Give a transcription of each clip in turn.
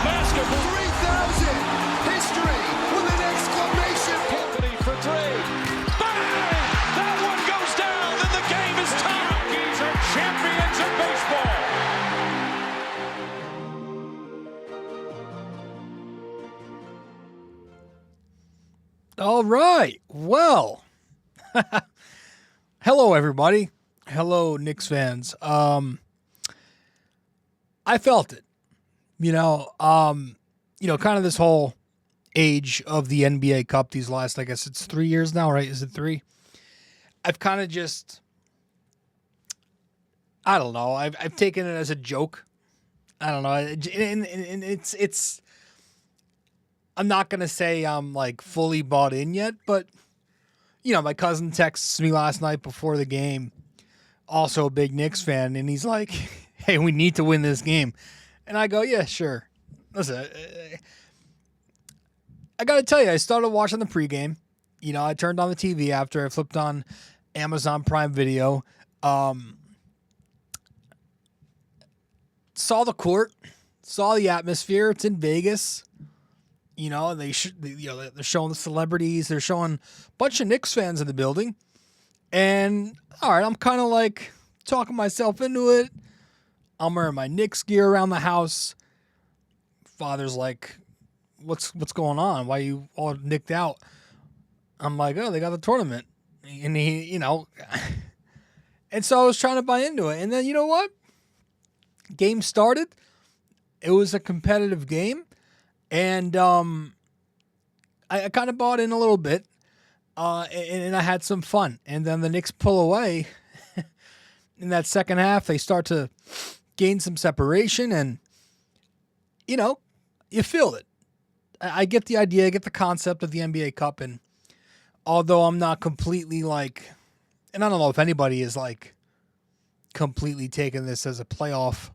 Basketball. 3,000. History with an exclamation. Company for three. Bang! That one goes down, and the game is tied. Rockies are champions of baseball. All right. Well, hello, everybody. Hello, Knicks fans. I felt it, kind of this whole age of the NBA Cup, these last, I guess it's 3 years now, right? Is it 3? I've kind of just, I don't know. I've taken it as a joke. I don't know. And it's, I'm not going to say I'm like fully bought in yet, but my cousin texts me last night before the game, also a big Knicks fan, and he's like, hey, we need to win this game. And I go, yeah, sure. Listen, I got to tell you, I started watching the pregame. I turned on the TV after I flipped on Amazon Prime Video. Saw the court, saw the atmosphere. It's in Vegas. They're showing the celebrities. They're showing a bunch of Knicks fans in the building. And, all right, I'm kind of like talking myself into it. I'm wearing my Knicks gear around the house. Father's like, what's going on? Why are you all nicked out? I'm like, oh, they got the tournament. And he, and so I was trying to buy into it. And then, you know what? Game started. It was a competitive game. And I kind of bought in a little bit, and I had some fun. And then the Knicks pull away. In that second half, they start to gain some separation, and, you feel it. I get the idea, I get the concept of the NBA Cup, and although I'm not completely and I don't know if anybody is completely taking this as a playoff,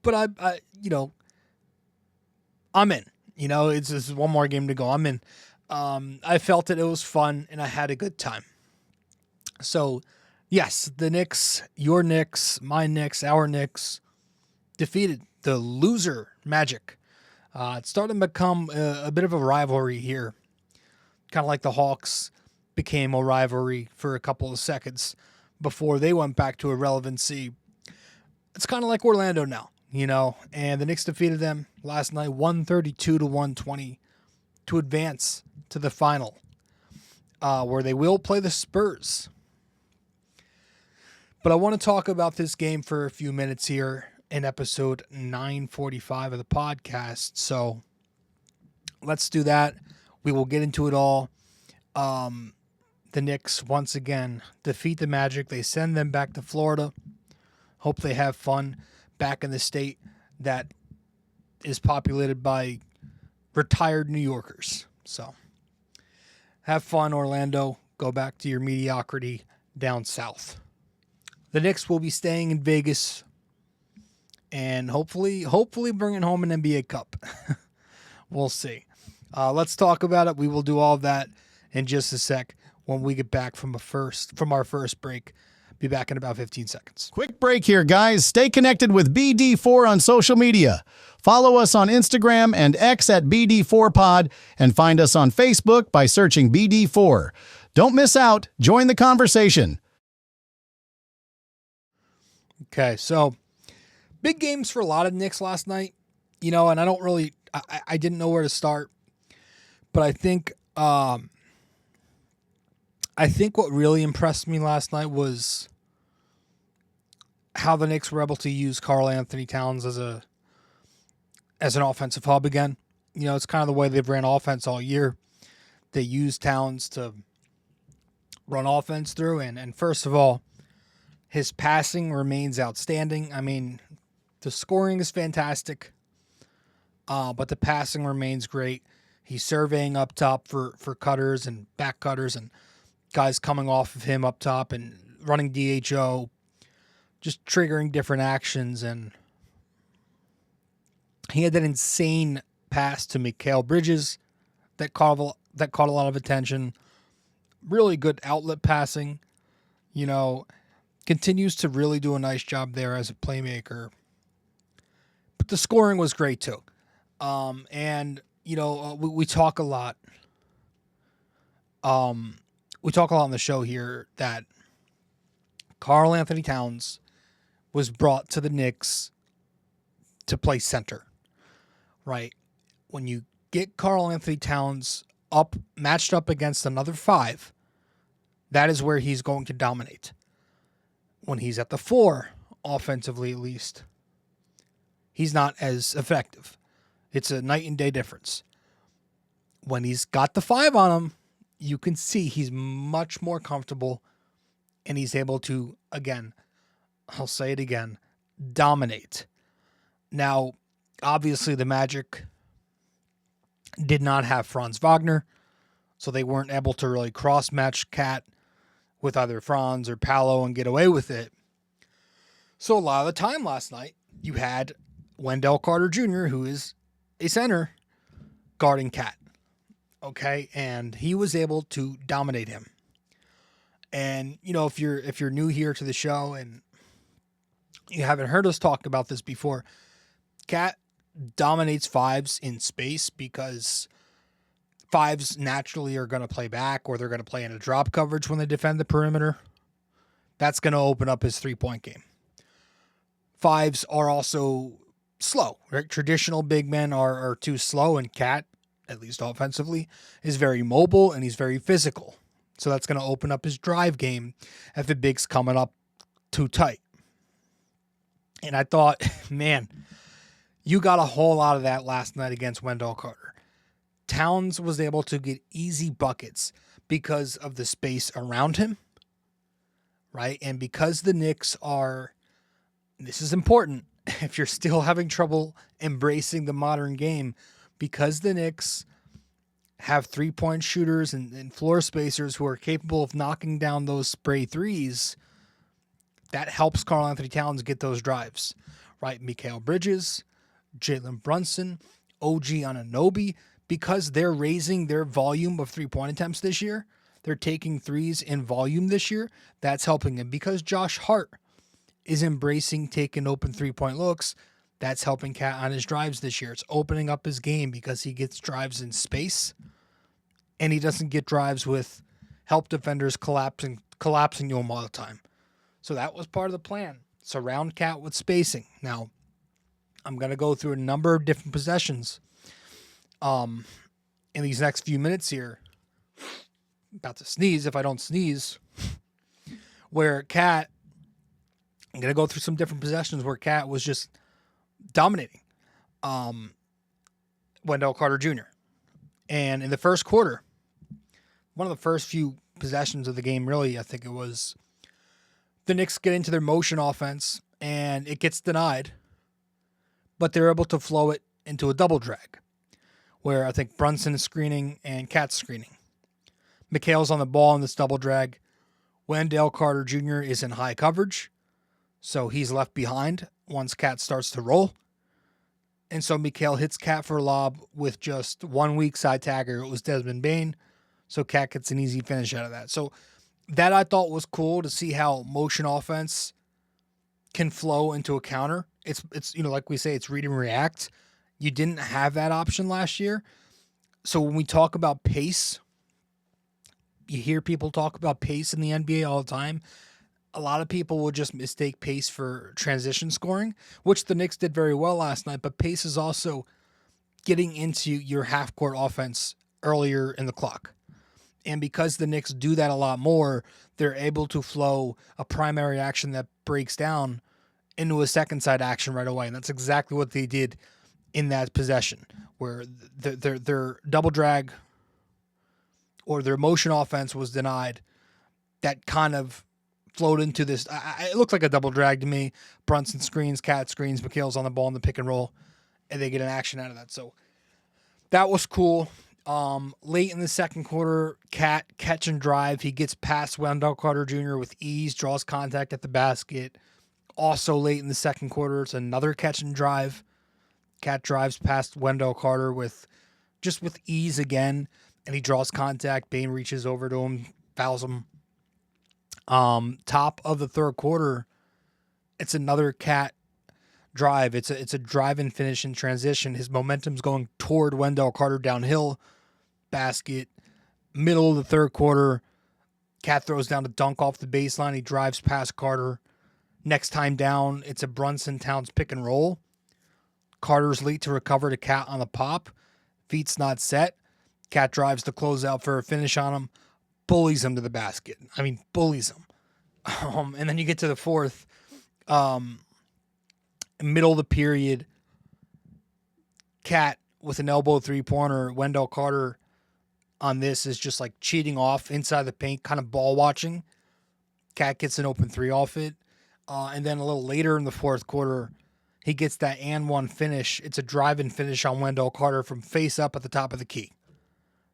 but I'm in. It's just one more game to go. I'm in. I felt it. It was fun, and I had a good time. So, yes, the Knicks, your Knicks, my Knicks, our Knicks, defeated the loser Magic. It's starting to become a bit of a rivalry here. Kind of like the Hawks became a rivalry for a couple of seconds before they went back to irrelevancy. It's kind of like Orlando now. And the Knicks defeated them last night, 132-120, to advance to the final, where they will play the Spurs. But I want to talk about this game for a few minutes here in episode 945 of the podcast. So let's do that. We will get into it all. The Knicks, once again, defeat the Magic. They send them back to Florida. Hope they have fun back in the state that is populated by retired New Yorkers. So have fun, Orlando. Go back to your mediocrity down south. The Knicks will be staying in Vegas and hopefully bringing home an NBA Cup. We'll see. Let's talk about it. We will do all of that in just a sec when we get back from our first break. Be back in about 15 seconds. Quick break here, guys. Stay connected with BD4 on social media. Follow us on Instagram and X at BD4Pod, and find us on Facebook by searching BD4. Don't miss out. Join the conversation. Okay, so big games for a lot of Knicks last night, and I don't really, I didn't know where to start, but I think what really impressed me last night was how the Knicks were able to use Karl Anthony Towns as an offensive hub again. It's kind of the way they've ran offense all year. They use Towns to run offense through, and first of all, his passing remains outstanding. I mean, the scoring is fantastic, but the passing remains great. He's surveying up top for cutters and back cutters and guys coming off of him up top and running DHO, just triggering different actions. And he had that insane pass to Mikal Bridges that caught a lot of attention. Really good outlet passing. Continues to really do a nice job there as a playmaker. But the scoring was great too. And we talk a lot. We talk a lot on the show here that Karl Anthony Towns was brought to the Knicks to play center, right? When you get Karl Anthony Towns matched up against another 5, that is where he's going to dominate. When he's at the 4, offensively at least, he's not as effective. It's a night and day difference. When he's got the 5 on him, you can see he's much more comfortable, and he's able to, again, I'll say it again, dominate. Now, obviously the Magic did not have Franz Wagner, so they weren't able to really cross-match Cat with either Franz or Paolo and get away with it. So a lot of the time last night, you had Wendell Carter Jr., who is a center, guarding Cat. Okay, and he was able to dominate him. And if you're new here to the show and you haven't heard us talk about this before, Cat dominates 5s in space because 5s naturally are going to play back, or they're going to play in a drop coverage when they defend the perimeter. That's going to open up his 3-point game. 5s are also slow, right? Traditional big men are too slow, and Cat, at least offensively, is very mobile and he's very physical. So that's going to open up his drive game if the big's coming up too tight. And I thought, man, you got a whole lot of that last night against Wendell Carter. Towns was able to get easy buckets because of the space around him, right? And because the Knicks are, this is important, if you're still having trouble embracing the modern game, because the Knicks have 3-point shooters and floor spacers who are capable of knocking down those spray threes, that helps Karl Anthony Towns get those drives, right? Mikal Bridges, Jalen Brunson, OG Anunoby, because they're raising their volume of 3-point attempts this year, they're taking threes in volume this year, that's helping him. Because Josh Hart is embracing taking open 3-point looks, that's helping Cat on his drives this year. It's opening up his game because he gets drives in space, and he doesn't get drives with help defenders collapsing to him all the time. So that was part of the plan. Surround Cat with spacing. Now, I'm going to go through a number of different possessions in these next few minutes here. About to sneeze if I don't sneeze. Where Cat, I'm going to go through some different possessions where Cat was just dominating Wendell Carter Jr. And in the first quarter, one of the first few possessions of the game, really, I think it was, the Knicks get into their motion offense, and it gets denied, but they're able to flow it into a double drag, where I think Brunson is screening and Cat's screening. Mikal's on the ball in this double drag. Wendell Carter Jr. is in high coverage, so he's left behind once Cat starts to roll. And so Mikal hits Cat for a lob with just one weak side tagger. It was Desmond Bane, so Cat gets an easy finish out of that. So that I thought was cool to see how motion offense can flow into a counter. It's like we say, it's read and react. You didn't have that option last year. So when we talk about pace, you hear people talk about pace in the NBA all the time. A lot of people will just mistake pace for transition scoring, which the Knicks did very well last night, but pace is also getting into your half-court offense earlier in the clock. And because the Knicks do that a lot more, they're able to flow a primary action that breaks down into a second side action right away. And that's exactly what they did in that possession, where their double drag or their motion offense was denied. That kind of flowed into this. It looked like a double drag to me. Brunson screens, Cat screens, Mikal's on the ball in the pick and roll, and they get an action out of that. So that was cool. Late in the second quarter, Cat catch and drive. He gets past Wendell Carter Jr. with ease, draws contact at the basket. Also late in the second quarter, it's another catch and drive. Cat drives past Wendell Carter with ease again, and he draws contact. Bane reaches over to him, fouls him. Top of the third quarter, it's another Cat drive. It's a drive and finish in transition. His momentum's going toward Wendell Carter downhill. Basket. Middle of the third quarter. Cat throws down a dunk off the baseline. He drives past Carter. Next time down, it's a Brunson Towns pick and roll. Carter's late to recover to Cat on the pop. Feet's not set. Cat drives the closeout for a finish on him. Bullies him to the basket. I mean, bullies him. And then you get to the fourth. Middle of the period. Cat with an elbow three-pointer. Wendell Carter on this is just like cheating off inside the paint, kind of ball watching. Cat gets an open three off it. And then a little later in the fourth quarter, he gets that and one finish. It's a drive and finish on Wendell Carter from face up at the top of the key.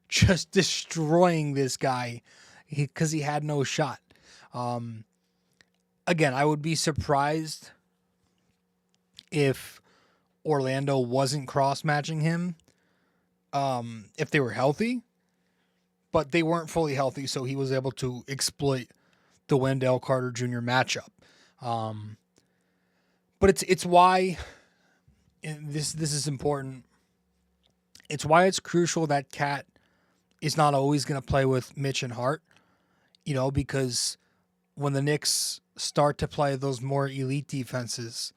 Just destroying this guy because he had no shot. Again, I would be surprised if Orlando wasn't cross-matching him if they were healthy. But they weren't fully healthy, so he was able to exploit the Wendell Carter Jr. matchup. But it's why, and this is important, it's why it's crucial that Cat is not always going to play with Mitch and Hart, because when the Knicks start to play those more elite defenses,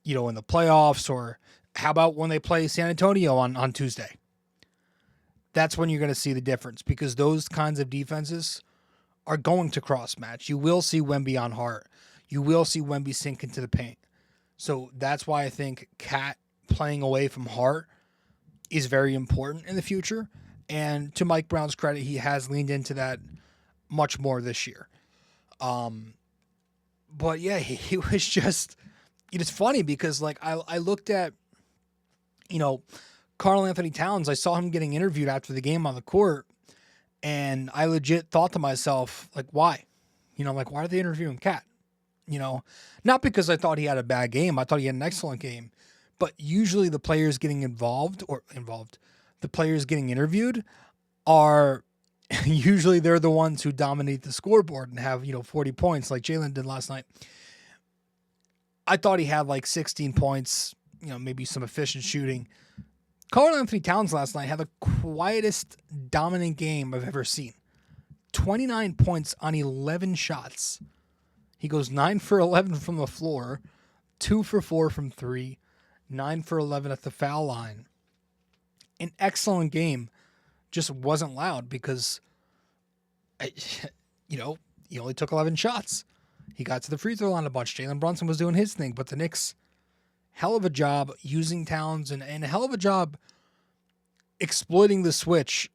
in the playoffs, or how about when they play San Antonio on Tuesday? That's when you're going to see the difference, because those kinds of defenses are going to cross-match. You will see Wemby on Hart. You will see Wemby sink into the paint. So that's why I think Cat playing away from Hart is very important in the future. And to Mike Brown's credit, he has leaned into that much more this year. But yeah, he was just, it's funny because like I looked at, Karl Anthony Towns. I saw him getting interviewed after the game on the court, and I legit thought to myself, like, why? Why are they interviewing Cat? Not because I thought he had a bad game. I thought he had an excellent game. But usually the players getting the players getting interviewed are usually they're the ones who dominate the scoreboard and have, 40 points like Jalen did last night. I thought he had like 16 points, maybe some efficient shooting. Karl Anthony Towns last night had the quietest dominant game I've ever seen. 29 points on 11 shots. He goes 9 for 11 from the floor, 2 for 4 from 3, 9 for 11 at the foul line. An excellent game, just wasn't loud because, he only took 11 shots. He got to the free throw line a bunch. Jalen Brunson was doing his thing, but the Knicks, hell of a job using Towns and a hell of a job exploiting the switch.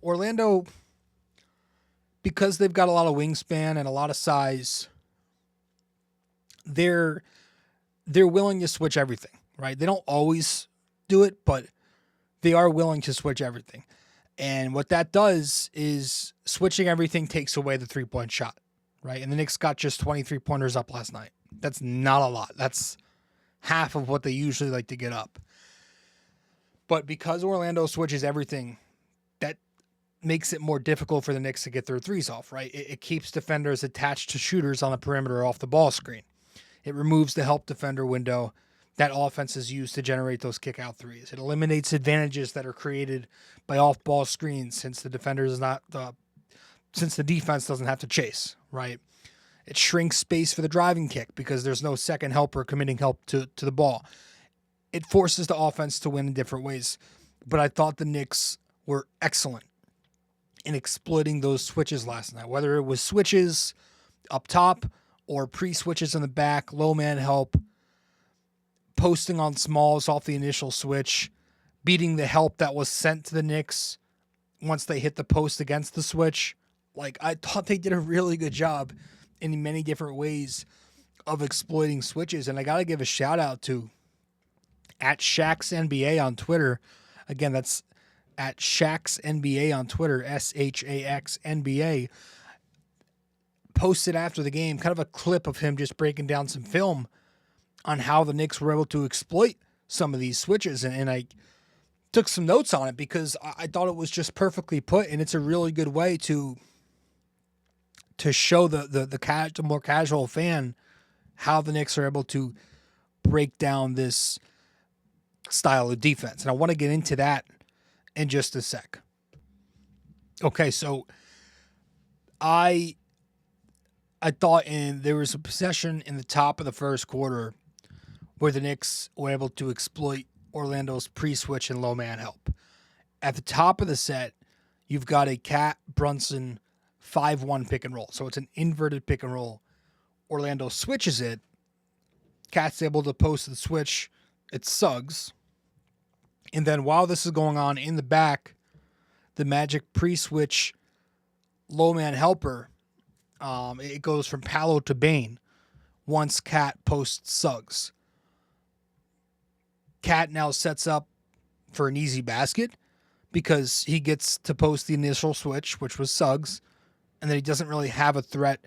Orlando, because they've got a lot of wingspan and a lot of size, they're willing to switch everything, right? They don't always do it, but they are willing to switch everything. And what that does is switching everything takes away the three-point shot, right? And the Knicks got just 23 pointers up last night. That's not a lot. That's half of what they usually like to get up. But because Orlando switches everything, that makes it more difficult for the Knicks to get their threes off, right? It keeps defenders attached to shooters on the perimeter off the ball screen. It removes the help defender window that offense is used to generate those kick-out threes. It eliminates advantages that are created by off-ball screens since the defense doesn't have to chase, right? It shrinks space for the driving kick because there's no second helper committing help to the ball. It forces the offense to win in different ways. But I thought the Knicks were excellent in exploiting those switches last night, whether it was switches up top or pre-switches in the back, low man help, posting on smalls off the initial switch, beating the help that was sent to the Knicks once they hit the post against the switch. Like, I thought they did a really good job in many different ways of exploiting switches. And I got to give a shout out to at Shaq's NBA on Twitter. Again, that's at Shaq's NBA on Twitter, SHAX NBA. Posted after the game kind of a clip of him just breaking down some film on how the Knicks were able to exploit some of these switches. And I took some notes on it because I thought it was just perfectly put, and it's a really good way to show the more casual fan how the Knicks are able to break down this style of defense. And I want to get into that in just a sec. Okay, so I thought there was a possession in the top of the first quarter where the Knicks were able to exploit Orlando's pre-switch and low man help. At the top of the set, you've got a Cat Brunson 5-1 pick and roll. So it's an inverted pick and roll. Orlando switches it. Cat's able to post the switch. It's Suggs. And then while this is going on in the back, the Magic pre-switch low man helper, it goes from Paolo to Bane once Cat posts Suggs. Cat now sets up for an easy basket because he gets to post the initial switch, which was Suggs, and then he doesn't really have a threat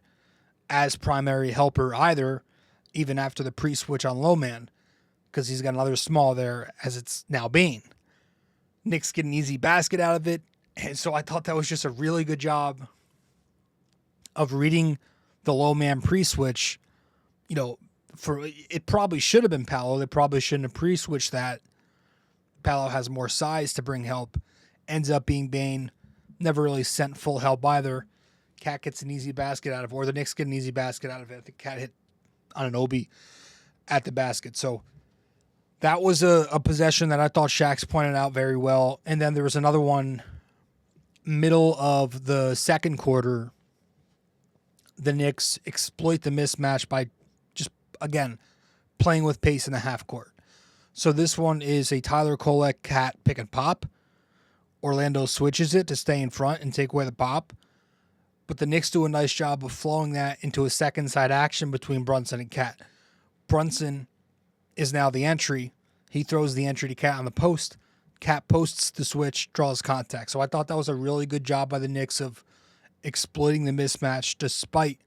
as primary helper either, even after the pre-switch on low man, because he's got another small there as it's now Bane. Knicks get an easy basket out of it, and so I thought that was just a really good job of reading the low man pre-switch. You know, for it probably should have been Paolo. They probably shouldn't have pre-switched that. Paolo has more size to bring help. Ends up being Bane. Never really sent full help either. Cat gets an easy basket out of it, or the Knicks get an easy basket out of it. I think Cat hit on an Obi at the basket. So that was a possession that I thought Shaq's pointed out very well. And then there was another one middle of the second quarter. The Knicks exploit the mismatch by just, again, playing with pace in the half court. So this one is a Tyler Kolek Cat pick and pop. Orlando switches it to stay in front and take away the pop. But the Knicks do a nice job of flowing that into a second side action between Brunson and Cat. Brunson is now the entry. He throws the entry to Cat on the post. Cat posts the switch, draws contact. So I thought that was a really good job by the Knicks of exploiting the mismatch despite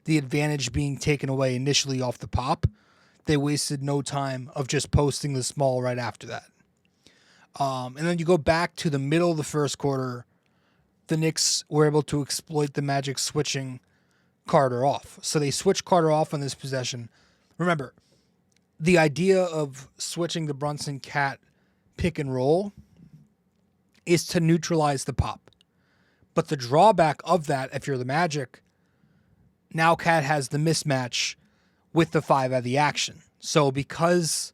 the advantage being taken away initially off the pop. They wasted no time of just posting the small right after that. And then you go back to the middle of the first quarter. The Knicks were able to exploit the Magic switching Carter off. So they switch Carter off on this possession. Remember, the idea of switching the Brunson Cat pick and roll is to neutralize the pop. But the drawback of that, if you're the Magic, now Cat has the mismatch with the 5 at the action. So because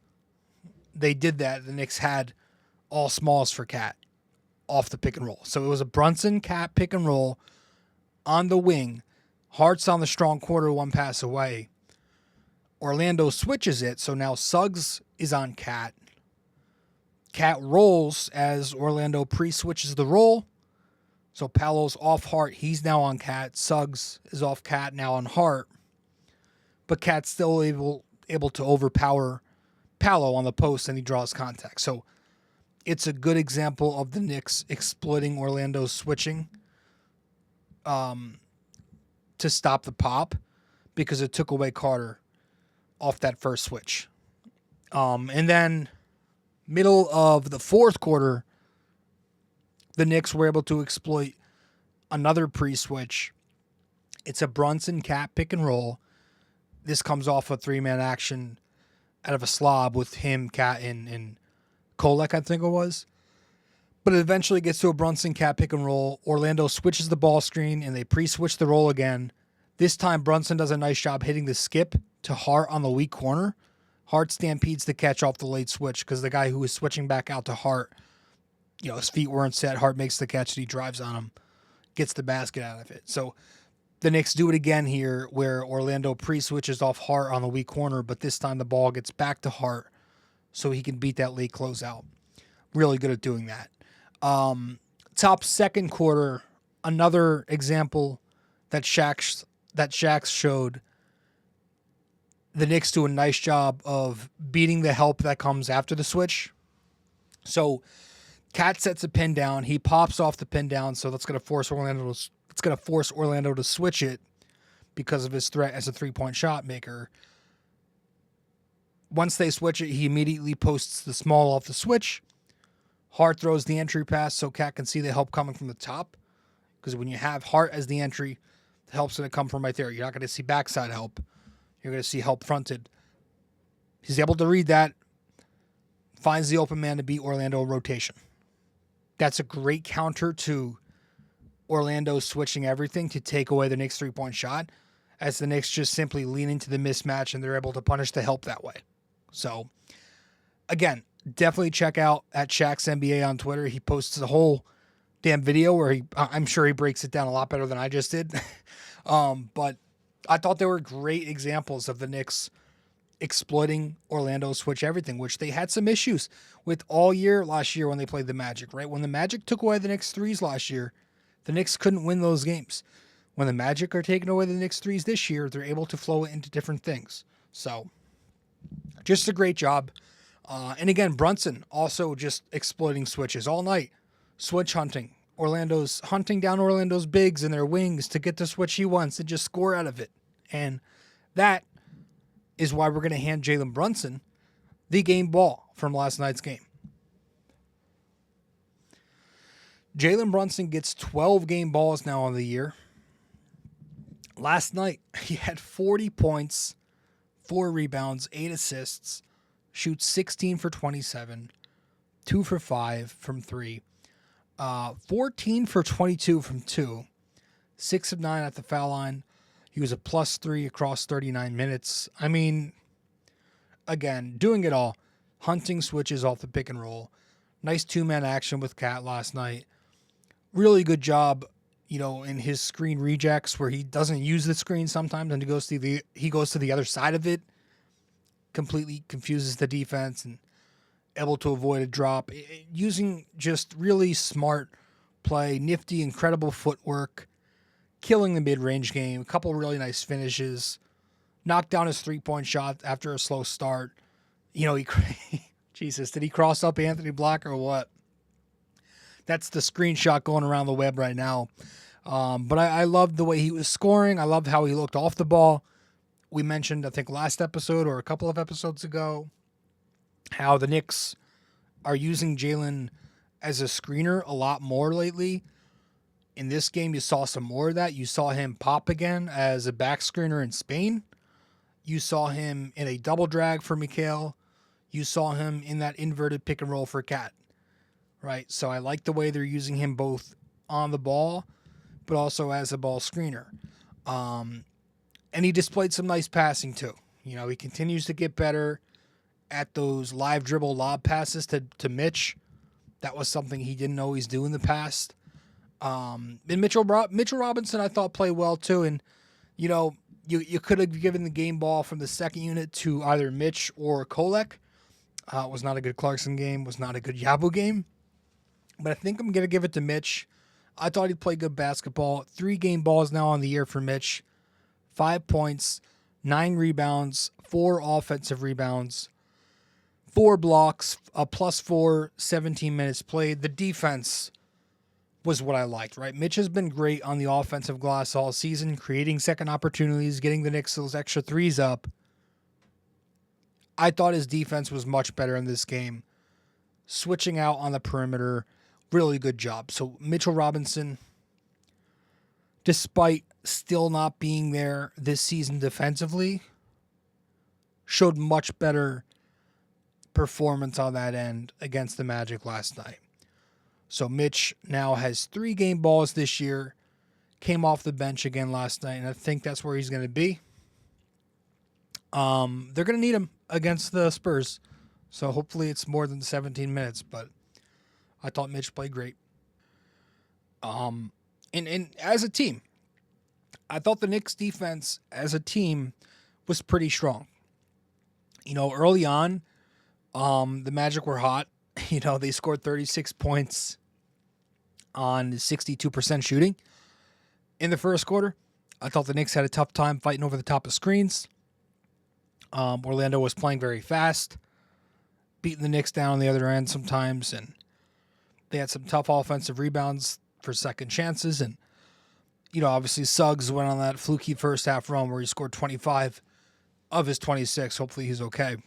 they did that, the Knicks had all smalls for Cat off the pick and roll. So it was a Brunson Cat pick and roll on the wing. Hart's on the strong quarter, one pass away. Orlando switches it, so now Suggs is on Cat. Cat rolls as Orlando pre-switches the roll. So Paolo's off Hart. He's now on Cat. Suggs is off Cat, now on Hart. But Cat's still able to overpower Paolo on the post, and he draws contact. So it's a good example of the Knicks exploiting Orlando's switching to stop the pop because it took away Carter off that first switch. And then middle of the fourth quarter, the Knicks were able to exploit another pre-switch. It's a Brunson Cat pick and roll. This comes off a 3-man action out of a slob with him, Cat, and Kolek, I think it was. But it eventually gets to a Brunson Cat pick and roll. Orlando switches the ball screen, and they pre-switch the roll again. This time, Brunson does a nice job hitting the skip to Hart on the weak corner. Hart stampedes the catch off the late switch because the guy who was switching back out to Hart, his feet weren't set. Hart makes the catch, and he drives on him, gets the basket out of it. So the Knicks do it again here where Orlando pre-switches off Hart on the weak corner, but this time the ball gets back to Hart so he can beat that late closeout. Really good at doing that. Top second quarter, another example that Shaq showed. The Knicks do a nice job of beating the help that comes after the switch. So Cat sets a pin down. He pops off the pin down, so that's going to force Orlando to switch it because of his threat as a three-point shot maker. Once they switch it, he immediately posts the small off the switch. Hart throws the entry pass so Cat can see the help coming from the top. Because when you have Hart as the entry, the help's going to come from right there. You're not going to see backside help. You're going to see help fronted. He's able to read that, finds the open man to beat Orlando rotation. That's a great counter to Orlando switching everything to take away the Knicks' three-point shot, as the Knicks just simply lean into the mismatch and they're able to punish the help that way. So, again, definitely check out at Shaq's NBA on Twitter. He posts a whole damn video where I'm sure he breaks it down a lot better than I just did. But I thought they were great examples of the Knicks exploiting Orlando's switch everything, which they had some issues with all year last year when they played the Magic, right? When the Magic took away the Knicks threes last year, the Knicks couldn't win those games. When the Magic are taking away the Knicks threes this year, they're able to flow it into different things. So, just a great job. And again, Brunson also just exploiting switches all night. Switch hunting. Orlando's hunting down Orlando's bigs and their wings to get the switch he wants and just score out of it. And that is why we're going to hand Jalen Brunson the game ball from last night's game. Jalen Brunson gets 12 game balls now on the year. Last night, he had 40 points, 4 rebounds, 8 assists, shoots 16 for 27, 2 for 5 from 3, 14 for 22 from 2, 6 of 9 at the foul line. He was a +3 across 39 minutes. I mean, again, doing it all. Hunting switches off the pick and roll. Nice two-man action with Cat last night. Really good job, in his screen rejects where he doesn't use the screen sometimes and he goes to the other side of it. Completely confuses the defense and able to avoid a drop. Using just really smart play, nifty, incredible footwork. Killing the mid-range game. A couple really nice finishes. Knocked down his three-point shot after a slow start. Jesus, did he cross up Anthony Black or what? That's the screenshot going around the web right now. But I loved the way he was scoring. I loved how he looked off the ball. We mentioned, I think, last episode or a couple of episodes ago, how the Knicks are using Jalen as a screener a lot more lately. In this game, you saw some more of that. You saw him pop again as a back screener in Spain. You saw him in a double drag for Mikal. You saw him in that inverted pick and roll for Cat. Right? So I like the way they're using him both on the ball, but also as a ball screener. And he displayed some nice passing too. He continues to get better at those live dribble lob passes to Mitch. That was something he didn't always do in the past. And Mitchell Robinson, I thought, played well too. And, you could have given the game ball from the second unit to either Mitch or Kolek. It was not a good Clarkson game. Was not a good Yabu game. But I think I'm going to give it to Mitch. I thought he played good basketball. 3 game balls now on the year for Mitch. 5 points, 9 rebounds, 4 offensive rebounds, 4 blocks, a +4, 17 minutes played. The defense was what I liked, right? Mitch has been great on the offensive glass all season, creating second opportunities, getting the Knicks those extra threes up. I thought his defense was much better in this game. Switching out on the perimeter, really good job. So Mitchell Robinson, despite still not being there this season defensively, showed much better performance on that end against the Magic last night. So Mitch now has 3 game balls this year, came off the bench again last night, and I think that's where he's going to be. They're going to need him against the Spurs, so hopefully it's more than 17 minutes, but I thought Mitch played great. And as a team, I thought the Knicks defense as a team was pretty strong. Early on, the Magic were hot. They scored 36 points on 62% shooting in the first quarter. I thought the Knicks had a tough time fighting over the top of screens. Orlando was playing very fast, beating the Knicks down on the other end sometimes, and they had some tough offensive rebounds for second chances. And, obviously Suggs went on that fluky first half run where he scored 25 of his 26. Hopefully he's okay.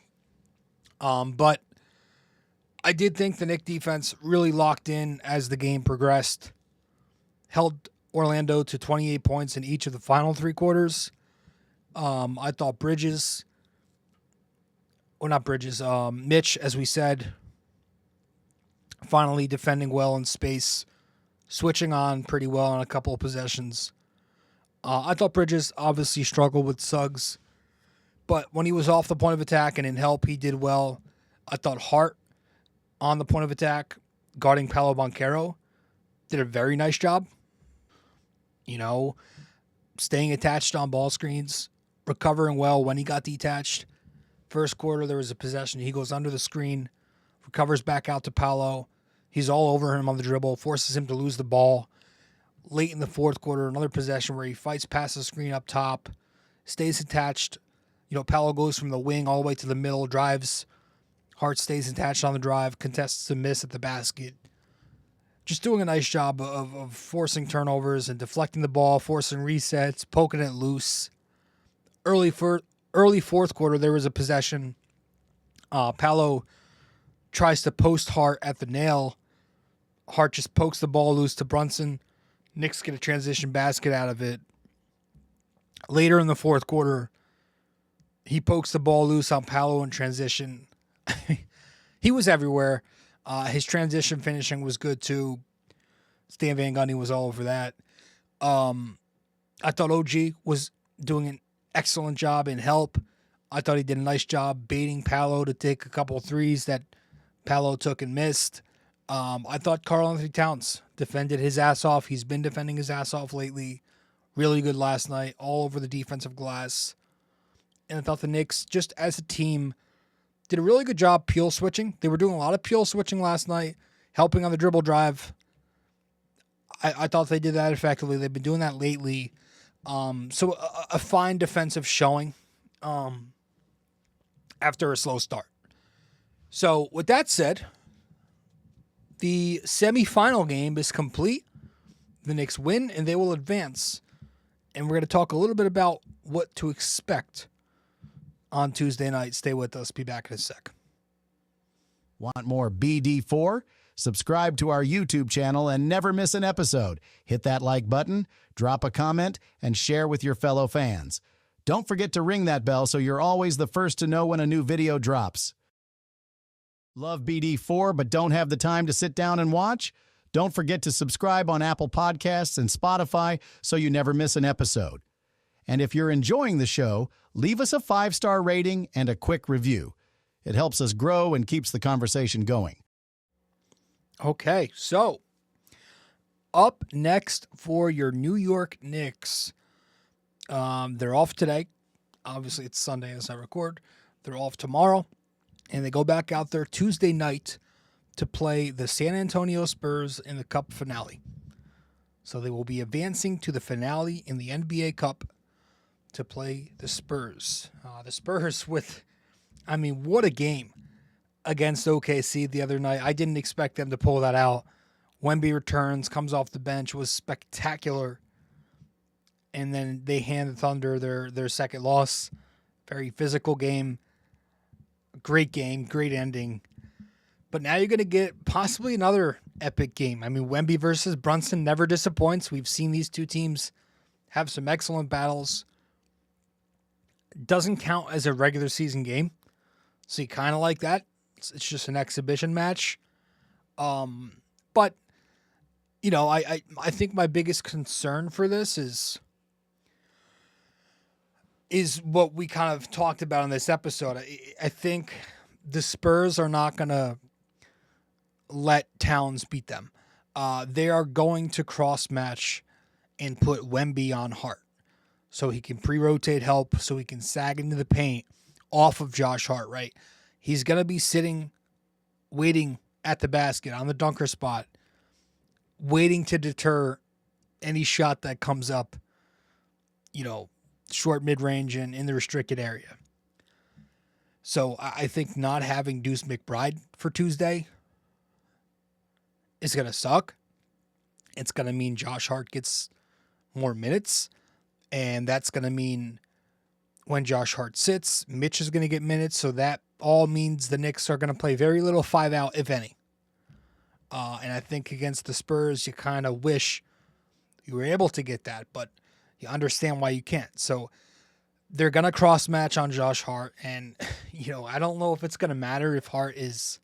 But I did think the Knicks defense really locked in as the game progressed, held Orlando to 28 points in each of the final 3 quarters. I thought Bridges Well, not Bridges. Mitch, as we said, finally defending well in space, switching on pretty well on a couple of possessions. I thought Bridges obviously struggled with Suggs, but when he was off the point of attack and in help, he did well. I thought Hart on the point of attack, guarding Paolo Banchero, did a very nice job. You know, staying attached on ball screens, recovering well when he got detached. First quarter, there was a possession. He goes under the screen, recovers back out to Paolo. He's all over him on the dribble, forces him to lose the ball. Late in the fourth quarter, another possession where he fights past the screen up top, stays attached. You know, Paolo goes from the wing all the way to the middle, drives. Hart stays attached on the drive, contests the miss at the basket. Just doing a nice job of forcing turnovers and deflecting the ball, forcing resets, poking it loose. Early fourth quarter, there was a possession. Paolo tries to post Hart at the nail. Hart just pokes the ball loose to Brunson. Knicks get a transition basket out of it. Later in the fourth quarter, he pokes the ball loose on Paolo in transition. He was everywhere. His transition finishing was good too. Stan Van Gundy was all over that. I thought OG was doing an excellent job in help. I thought he did a nice job baiting Paolo to take a couple of threes that Paolo took and missed. I thought Karl-Anthony Towns defended his ass off. He's been defending his ass off lately. Really good last night, all over the defensive glass. And I thought the Knicks, just as a team, did a really good job peel switching. They were doing a lot of peel switching last night, helping on the dribble drive. I thought they did that effectively. They've been doing that lately. So a fine defensive showing after a slow start. So with that said, the semifinal game is complete. The Knicks win, and they will advance. And we're going to talk a little bit about what to expect on Tuesday night. Stay with us. Be back in a sec. Want more BD4? Subscribe to our YouTube channel and never miss an episode. Hit that like button, drop a comment, and share with your fellow fans. Don't forget to ring that bell so you're always the first to know when a new video drops. Love BD4 but don't have the time to sit down and watch? Don't forget to subscribe on Apple Podcasts and Spotify so you never miss an episode. And if you're enjoying the show, leave us a 5-star rating and a quick review. It helps us grow and keeps the conversation going. Okay, so up next for your New York Knicks. They're off today. Obviously, it's Sunday as I record. They're off tomorrow, and they go back out there Tuesday night to play the San Antonio Spurs in the Cup finale. So they will be advancing to the finale in the NBA Cup to play the Spurs. The Spurs what a game against OKC the other night. I didn't expect them to pull that out. Wemby returns, comes off the bench, was spectacular. And then they hand the Thunder their second loss. Very physical game. Great game, great ending. But now you're going to get possibly another epic game. I mean, Wemby versus Brunson never disappoints. We've seen these two teams have some excellent battles. Doesn't count as a regular season game. So you kind of like that. It's just an exhibition match. But, you know, I think my biggest concern for this is what we kind of talked about in this episode. I think the Spurs are not going to let Towns beat them. They are going to cross-match and put Wemby on Hart so he can pre-rotate help, so he can sag into the paint off of Josh Hart, right? He's going to be sitting, waiting at the basket on the dunker spot, waiting to deter any shot that comes up, you know, short mid-range and in the restricted area. So I think not having Deuce McBride for Tuesday is going to suck. It's going to mean Josh Hart gets more minutes, and that's going to mean when Josh Hart sits, Mitch is going to get minutes, so that all means the Knicks are going to play very little 5-out, if any. And I think against the Spurs, you kind of wish you were able to get that, but you understand why you can't. So they're going to cross-match on Josh Hart, and I don't know if it's going to matter if Hart is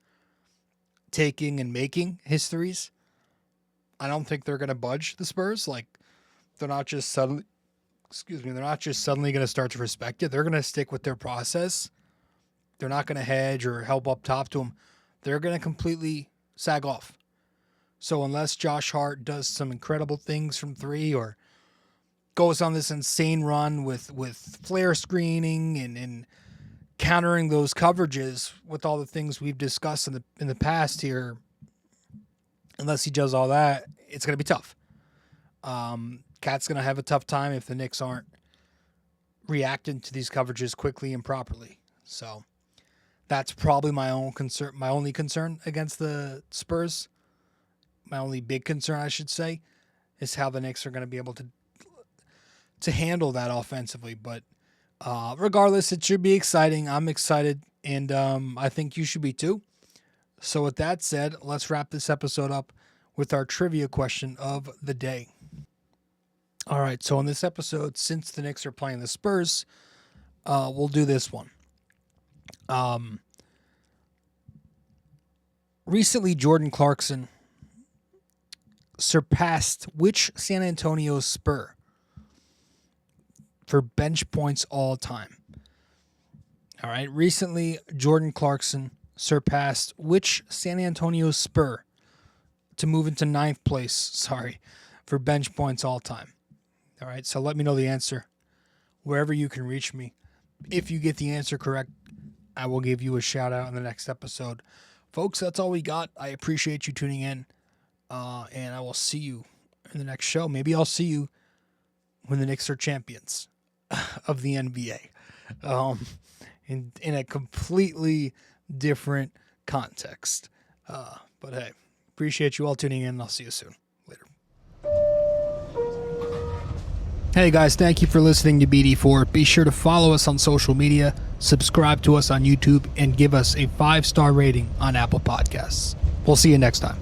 taking and making his threes. I don't think they're going to budge the Spurs. Like, they're not just suddenly going to start to respect it. They're going to stick with their process. They're not going to hedge or help up top to them. They're going to completely sag off. So unless Josh Hart does some incredible things from three or goes on this insane run with flare screening and countering those coverages with all the things we've discussed in the past here, unless he does all that, it's going to be tough. Cat's going to have a tough time if the Knicks aren't reacting to these coverages quickly and properly. So that's probably my only concern against the Spurs. My only big concern, I should say, is how the Knicks are going to be able to handle that offensively. But regardless, it should be exciting. I'm excited, and I think you should be too. So with that said, let's wrap this episode up with our trivia question of the day. All right, so in this episode, since the Knicks are playing the Spurs, we'll do this one. Recently, Jordan Clarkson surpassed which San Antonio Spur for bench points all time? All right, recently, Jordan Clarkson surpassed which San Antonio Spur to move into 9th place, for bench points all time? All right, so let me know the answer wherever you can reach me. If you get the answer correct, I will give you a shout out in the next episode. Folks, that's all we got. I appreciate you tuning in, and I will see you in the next show. Maybe I'll see you when the Knicks are champions of the NBA, in a completely different context. But hey, appreciate you all tuning in, and I'll see you soon. Later. Hey guys, thank you for listening to BD4. Be sure to follow us on social media, subscribe to us on YouTube, and give us a 5-star rating on Apple Podcasts. We'll see you next time.